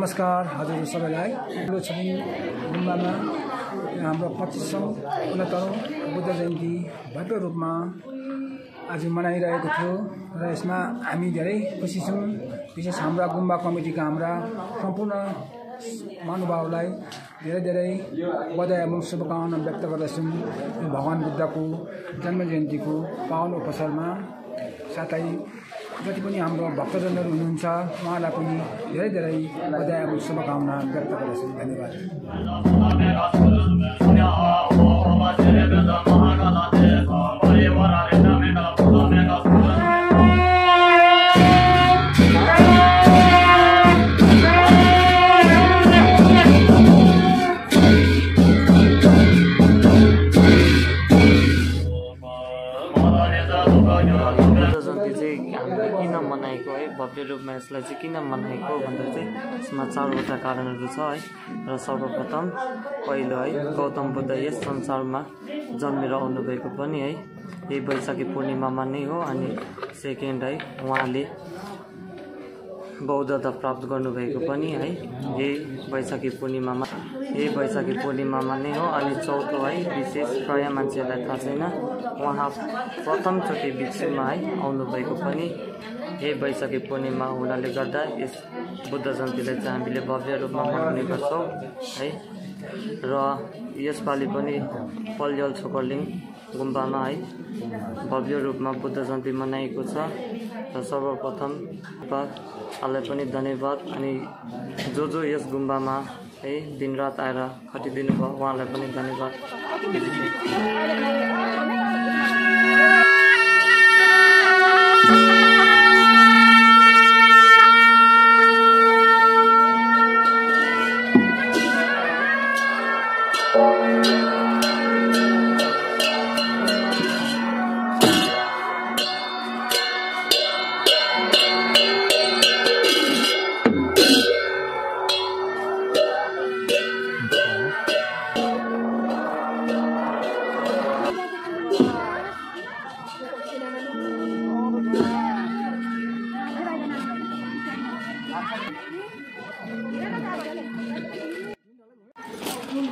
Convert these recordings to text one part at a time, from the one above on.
नमस्कार हजुर सबैलाई। हाम्रो छपिङ गुम्बामा हाम्रो 25औं 69औं बुद्ध जयन्ती भव्य रूपमा आज मनाइरहेको थियो र यसमा हामी धेरै खुसी छौँ। विशेष हाम्रा गुम्बा कमिटीका हाम्रा सम्पूर्ण महानुभावलाई धेरै धेरै बधाई एवं शुभकामना व्यक्त गर्दछौँ। भगवान बुद्धको जन्म जयन्तीको पावन अवसरमा साथै जति पनि हाम्रो भक्तजनहरू हुनुहुन्छ उहाँलाई पनि धेरै धेरै बधाई एवं शुभकामना व्यक्त गर्दछु। धन्यवाद। किन मनाएको है, भव्य रूपमा यसलाई चाहिँ किन मनाएको भन्दा चाहिँ यसमा 4वटा कारणहरू छ है। र सर्वप्रथम पहिलो है, गौतम बुद्ध यस संसारमा जन्मेर आउनुभएको पनि है यही वैशाखी पूर्णिमामा नै हो। अनि सेकेन्ड है, उहाँले बौद्धता प्राप्त गर्नुभएको पनि है यही वैशाखी पूर्णिमामा नै हो। अनि चौथो है, विशेष प्राय मान्छेहरूलाई थाहा छैन, उहाँ प्रथमचोटि विश्वमा है आउनुभएको पनि यही वैशाखी पूर्णिमा हुनाले गर्दा यस बुद्ध जयन्तीलाई चाहिँ हामीले भव्य रूपमा मनाउने गर्छौँ है। र यसपालि पनि पल्यल छोकरलिङ गुम्बामा है भव्य रूपमा बुद्ध जयन्ती मनाएको छ। र सर्वप्रथम उहाँलाई पनि धन्यवाद। अनि जो यस गुम्बामा है दिनरात आएर खटिदिनु भयो उहाँलाई पनि धन्यवाद।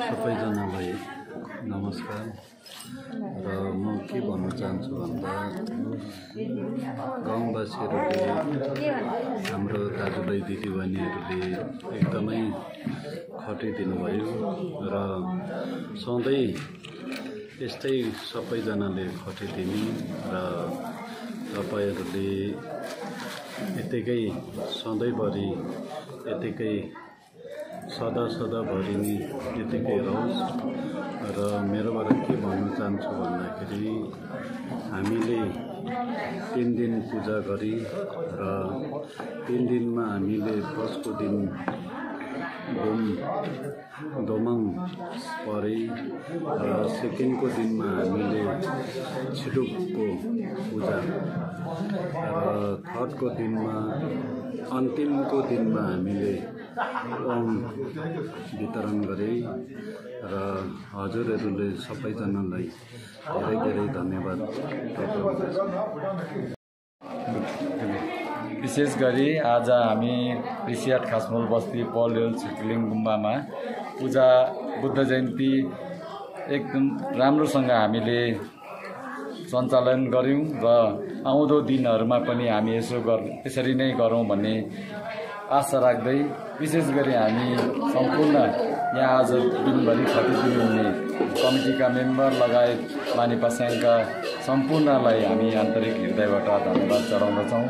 सबैजनालाई नमस्कार। र म के भन्न चाहन्छु भन्दा गाउँवासीहरूले हाम्रो दाजुभाइ दिदीबहिनीहरूले एकदमै खटिदिनु भयो र सधैँ यस्तै सबैजनाले खटिदिने र तपाईँहरूले यतिकै सधैँभरि यतिकै सदाभरि नै यतिकै रहोस्। र मेरोबाट के भन्न चाहन्छु भन्दाखेरि हामीले 3 दिन पूजा गरी र 3 दिनमा हामीले फर्स्टको दिन दोमङ परे र सेकेन्डको दिनमा हामीले छिटुकको पूजा र थर्डको दिनमा अन्तिमको दिनमा हामीले ओम वितरण गरे। र हजुरहरूले सबैजनालाई धेरै धेरै धन्यवाद। विशेष गरी आज हामी ऋषिहाट खासमूल बस्ती पल्यल छोकरलिङ गुम्बामा बुद्ध जयन्ती एकदम राम्रोसँग हामीले सञ्चालन गऱ्यौँ र आउँदो दिनहरूमा पनि हामी यसरी नै गरौँ भन्ने आशा राख्दै, विशेष गरी हामी सम्पूर्ण यहाँ आज दिनभरि खटिदिनुहुने कमिटीका मेम्बर लगायत मानिपा सङ्घका सम्पूर्णलाई हामी आन्तरिक हृदयबाट धन्यवाद चढाउँदछौँ।